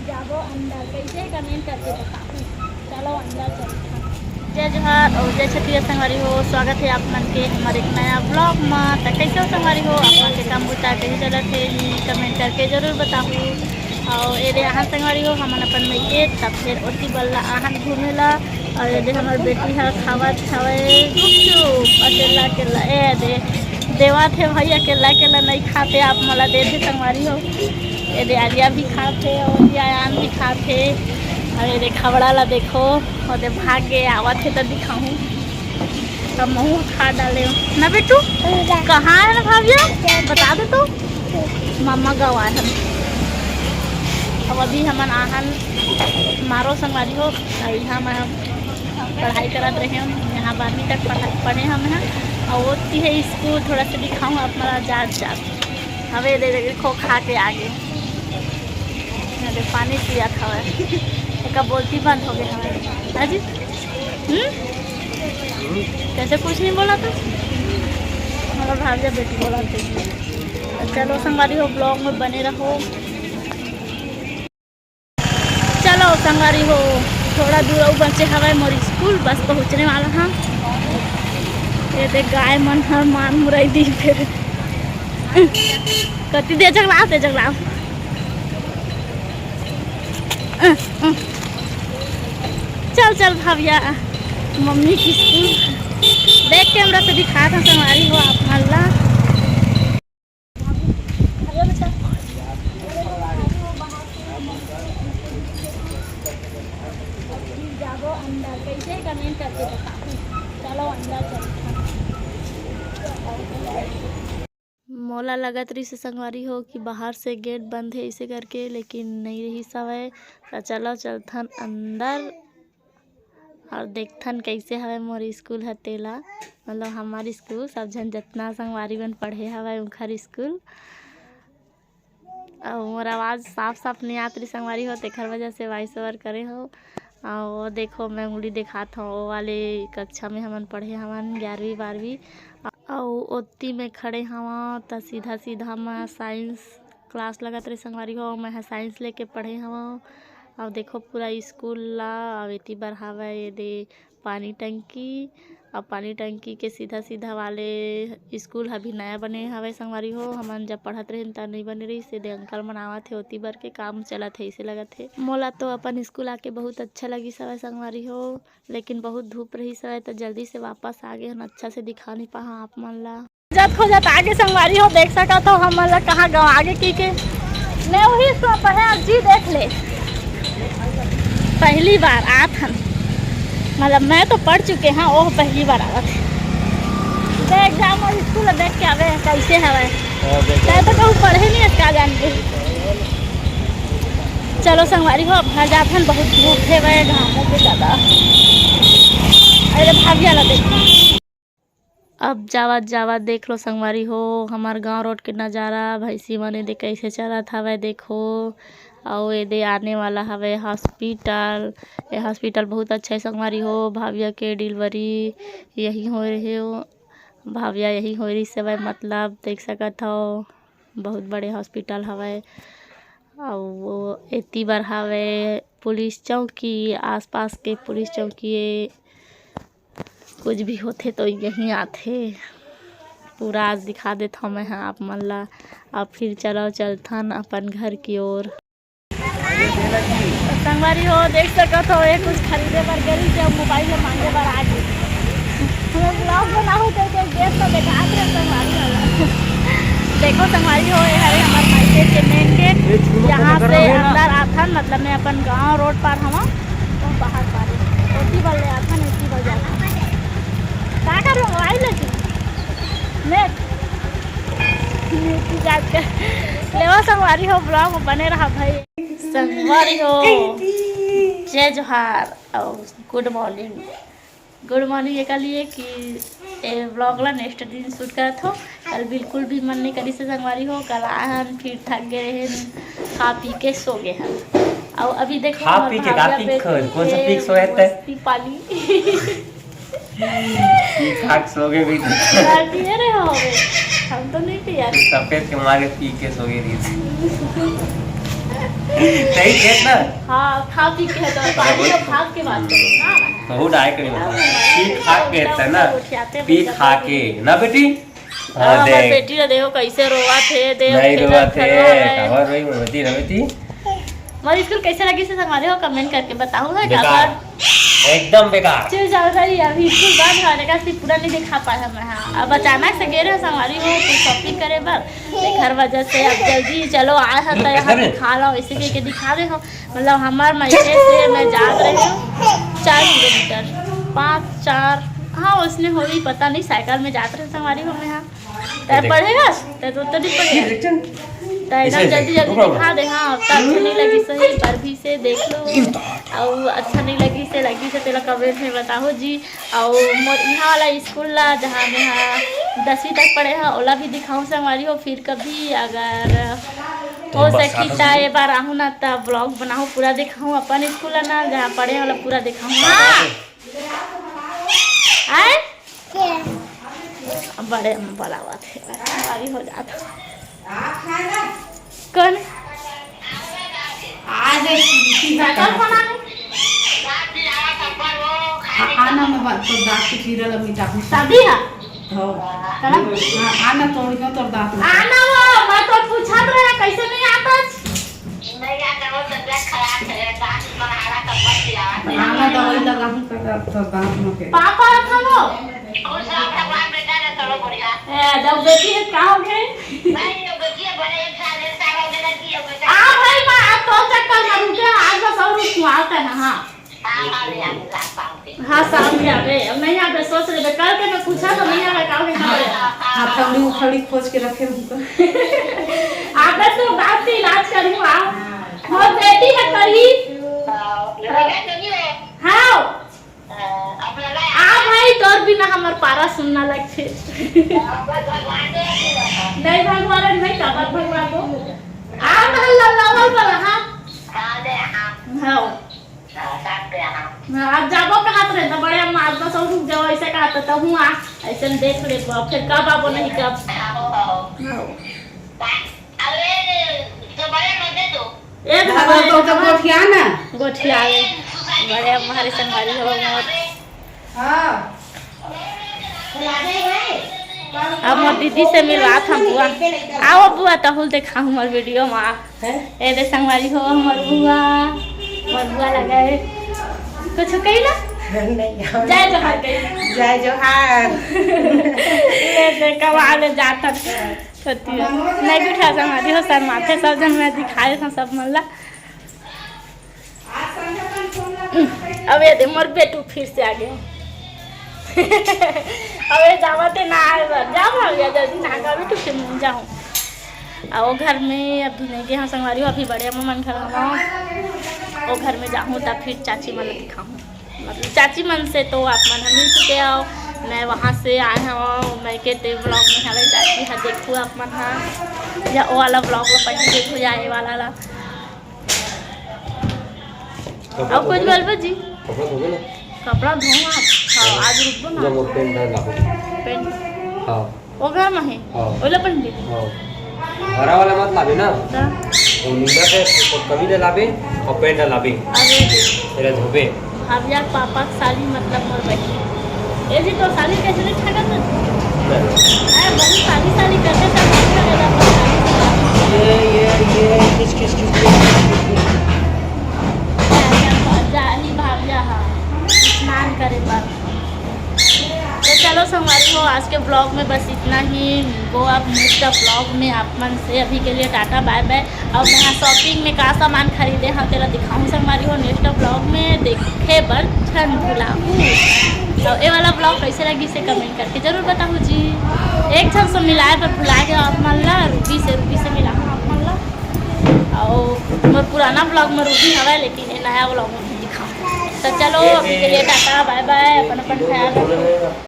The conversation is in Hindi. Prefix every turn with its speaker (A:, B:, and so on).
A: जाबो अंदर कैसे कमेंट करके बताओ। चलो अंदर चलते हैं। जय जोहार और जय छत्तीसगढ़ संगवारी हो। स्वागत है आप मन के हमारे एक नया ब्लॉग में। तो कैसे हो संगवारी हो, आप मन के काम बुता कैसे चलत है कमेंट करके जरूर बताओ। और ये यहाँ संगवारी हो हमन अपन में के तब फिर ओती बल्ला आहन घूमेला। और ये हमार बेटी है खावत हवे गुपचुप अकेला अकेला ए दे देवा थे भैया अकेला अकेला नहीं खाते आप मला दे दे संगवारी हो। ये दे आलिया भी खाते और ये आयान भी खाते। अरे रे खबड़ा ला देखो और दे भाग गए आवत है तो दिखाऊँ तब महू खा डाले ना बेटू। कहाँ है ना भाभिया बता दे तो मामा गवा है। अब अभी हमन आहन मारो संगवारी हो। यहाँ मैं पढ़ाई करत रहे हम यहाँ 12वीं तक पढ़े हम हैं। और वो है स्कूल थोड़ा सा दिखाऊँ आप मेरा जात हवे दे देखो खा के आगे पानी पिया था एक बोलती बंद हो गई हमारे। हाँ जी कैसे कुछ नहीं बोला था हमारा भाभी बेटी बोला था। चलो संगवारी हो ब्लॉग में बने रहो। चलो संगवारी हो थोड़ा दूर बचे हवा मोर स्कूल बस पहुँचने वाला हाँ। ये देख गाय मन हर मान मुराई दी फिर कति दे जगला चल चल भाभिया मम्मी की स्कूल देख कैमरा से दिखा था संगवारी हो आप मल्ला। जाबो अंदर कैसे कमेंट करके बताओ। चलो अंदर चलते हैं। मोला लगत रही से संगवारी हो कि बाहर से गेट बंद है इसे करके लेकिन नहीं रही सवय। तो चलो चलथन अंदर और देखथन कैसे हवे मोर स्कूल है तेला मतलब हमारी स्कूल सब जन जितना संगवारी बन पढ़े हवे उनकर स्कूल। और मोर आवाज़ साफ साफ नहीं आत रही संगवारी हो तेखर वजह से वॉइस ओवर करे हो। और वो देखो मैं उंगली दिखात हूँ वो वाले कक्षा में हमन पढ़े हमन 11वीं 12वीं। और ओती में खड़े हवा तो सीधा सीधा मैं साइंस क्लास लगत रही संगवारी हो। मैं साइंस लेके पढ़े हवा। और देखो पूरा स्कूल ला और इतनी बार हवा ये दे पानी टंकी और पानी टंकी के सीधा सीधा वाले स्कूल अभी नया बने हवे संगवारी हो। हमन जब पढ़त रहे तब नहीं बने रही से दे अंकल मनावत थे ओती बार के काम चलत है इसे लगत है। मोला तो अपन स्कूल आके बहुत अच्छा लगी सवय संगवारी हो लेकिन बहुत धूप रही सवय तो जल्दी से वापस आ गए हम अच्छा से दिखा नहीं पाहा आप मन ला। जब खोजत आगे संगवारी हो देख सका तो हम मन ला कहाँ गाँव आगे की के मैं वही पढ़े जी देख ले पहली बार आत हन मतलब मैं तो पढ़ चुके हैं ओह पहली बार आवत है। देख जाम और स्कूल देख के आवे कैसे हवे चाहे तो कहूँ पढ़े नहीं इसका जान के। चलो संगवारी हो घर जात हन बहुत धूप है वह घामों के ज़्यादा। अरे भाभिया ला देखो अब जावत जावत देख लो संगवारी हो हमार गांव रोड के नज़ारा भैंसी मने दे कैसे चलत हवे देखो। और ये दे आने वाला हवे हॉस्पिटल। ये हॉस्पिटल बहुत अच्छा है संगवारी हो। भाभिया के डिलीवरी यही हो रही हो भाभिया यही हो रही से मतलब देख सकत हो बहुत बड़े हॉस्पिटल हवे। और वो इतनी बार हवे पुलिस चौकी आसपास के पुलिस चौकी कुछ भी होते तो यहीं आते पूरा आज दिखा देता मैं हाँ आप मन ला। अब फिर चलो चलथन अपन घर की ओर। संगवारी हो देख सकत हो ये कुछ खरीदे पर गई जब मोबाइल में मांगे पर आ गई ब्लॉग बना हो तो गेट पर देखा रहे संगवारी वाला देखो संगवारी हो ये हरे हमारे मार्केट के मेन गेट यहाँ से अंदर आथन मतलब मैं अपन गांव रोड पर हवा तो बाहर पारी ओती बल्ले आथन इतनी बल जाता क्या कर रहे हो मोबाइल लेके नेट लेवा संगवारी हो ब्लॉग बने रहा भाई। संगवारी हो जय जोहार और गुड मॉर्निंग ये लिए कि ब्लॉग ला नेक्स्ट दिन शूट करत हो। कल बिल्कुल भी मन नहीं करी से संगवारी हो कल आए फिर थक गए हैं खा पी के सो गए हैं। और अभी देखो
B: खा पी के कौन सा पीक सोए थे
A: पाली
B: पी खाक सो गए भी
A: पिए रहे हो बे? हम तो नहीं पिया।
B: सफेद के मारे पी के सो गई रही थी। सही खेत ना।
A: हाँ खा पी के तो पानी तो भाग के बात करो ना।
B: बहुत आए करी पी खा के था ना, पी खा के ना बेटी। हाँ
A: हमारी बेटी ने देखो कैसे रोवा थे, देव
B: नहीं रोवा थे और वही रोती रही।
A: हमारी स्कूल कैसे लगी से हमारे हो कमेंट करके बताओ ना।
B: बेकार, एकदम बेकार।
A: चल जा रही है अभी स्कूल बंद होने का सिर्फ पूरा नहीं दिखा पाया मैं। हाँ अब अचानक से गए रहे हमारी हो कुछ शॉपिंग करे बर घर वजह से अब जल्दी चलो आया है तो यहाँ दिखा लो इसी के दिखा रहे हो। मतलब हमारे महीने से मैं जा रही हूँ 4 किलोमीटर 5-4 हाँ उसने हो ही पता नहीं साइकिल में जाते रहे हमारी हो मैं। यहाँ तय पढ़ेगा तो नहीं पढ़ेगा एकदम जल्दी जल्दी दिखा दे। हाँ अच्छा नहीं लगी सही पर भी से देख लो और अच्छा नहीं लगी से तेरा कमेंट में बताओ जी। और यहाँ वाला स्कूल ला जहाँ में 10वीं तक पढ़े हैं ओला भी दिखाऊँ से हमारी हो। फिर कभी अगर हो सकी चाहे एक बार आहूँ ना तब ब्लॉग बनाऊँ पूरा दिखाऊँ अपन स्कूल ना जहाँ पढ़े वाला पूरा दिखाऊँ। हाँ बड़े बड़ा बात है हमारी हो जाता कौन आज
C: आना में बात तो दांत की कीड़ा लगी टाकू
A: शादी है
C: हो आना तोड़ क्यों तोड़ दांत
A: आना वो मैं तो पूछा रहा कैसे नहीं आता
D: नहीं आता वो तबीयत खराब है दांत बनाना तब बच
C: आना दवाई लगा हूं तो दांत में के
A: पापा था वो
D: खुश रहो भगवान बेटा ने चलो बढ़िया
A: जब बेटी है कहाँ हो गए
D: नहीं ये बच्चे बड़े एक साल डेढ़ साल हो गए की हो बेटा
A: आ भाई मैं अब तो चक्कर में रुके आज बस और आता है ना। हाँ हाँ शाम में आवे अब नहीं आवे सोच रहे कल के मैं पूछा तो नहीं आवे काहे
C: हाथौड़ी उखड़ी खोज के रखे हमको
A: आवे तो बात से इलाज करूँ आओ मोर बेटी है करी
D: लगा तो नहीं है
A: हाँ
D: अब लगा
A: आ भाई तोर बिना हमार पारा सुनना लगते
D: भगवान ने
A: नहीं भगवान नहीं कबर भगवान को आ महल्ला लावल वाला हाँ
D: हां दे हां
A: हाँ
D: साथ पे हां
A: आज जाबो कहाँ तो रहता बड़े अम्मा आज बस और रुक जाओ ऐसे कहा तो तब हूँ ऐसे देख ले फिर कब आबो नहीं कब
D: अरे तो बड़े मजे तो
A: एक
C: तो गोठिया ना
A: गोठिया बड़े हमारे संगारी हो मोर
C: हां
A: अब मोर दीदी से मिलवा था बुआ आओ बुआ तहुल देखा हमार वीडियो में ए दे संगवारी हो हमार बुआ लगाए कुछ कही ना जय जोहार कही
C: जय जोहार
A: ले दे कवाले जाता सती नहीं बिठा संगारी हो सर माथे सब जन मैं दिखाए था सब मल्ला अब ये दे मोर बेटू फिर से आ गया अबे जावते ना आए जा भाग गया जल्दी ना का बेटू से मुंह जाऊं आओ घर में अभी नहीं गए हाँ संगवारी हो अभी बड़े अम्मा मन घर में वो घर में जाऊँ तब फिर चाची मन दिखाऊँ। मतलब चाची मन से तो आप मन मिल चुके हो मैं वहाँ से आए हूँ मैं के ते ब्लॉग में हमें चाची है देखूँ आप मन हाँ या वो वाला ब्लॉग ला पहले देखो या ये वाला ला अब कुछ बोलबो जी कपड़ा धो आप हाँ आज रुक दो ना पेंट
B: हाँ
A: वो घर में है ओला पहन दे
B: हरा वाला मत लाबे ना वो नींदा से कमी ले लाबे और पेंट लाबे
A: अरे
B: तेरा धोबे
A: अब यार पापा साली मतलब मोर बहन ये जी तो साली कैसे नहीं ठगा तो अरे बहुत साली करते सब अच्छा लगा
B: ये किस
A: जाही भाग जा हाँ स्नान करे पर तो चलो संगवारी हो आज के ब्लॉग में बस इतना ही वो अब नेक्स्ट ब्लॉग में आप मन से अभी के लिए टाटा बाय बाय। अब मैं यहाँ शॉपिंग में का सामान खरीदे हाँ तेरा दिखाऊँ संगवारी हो नेक्स्ट ब्लॉग में देखे बर छन भुलाऊँ। तो ये वाला ब्लॉग कैसे लगी से कमेंट करके जरूर बताऊँ जी। एक छन से मिलाए पर भुलाए गया आप मन ला रूबी से मिला आप मन ला और मोर पुराना ब्लॉग में रूबी हवा लेकिन ये नया ब्लॉग में दिखाऊँ। तो चलो अभी के लिए टाटा बाय बाय अपन ख्याल रखो।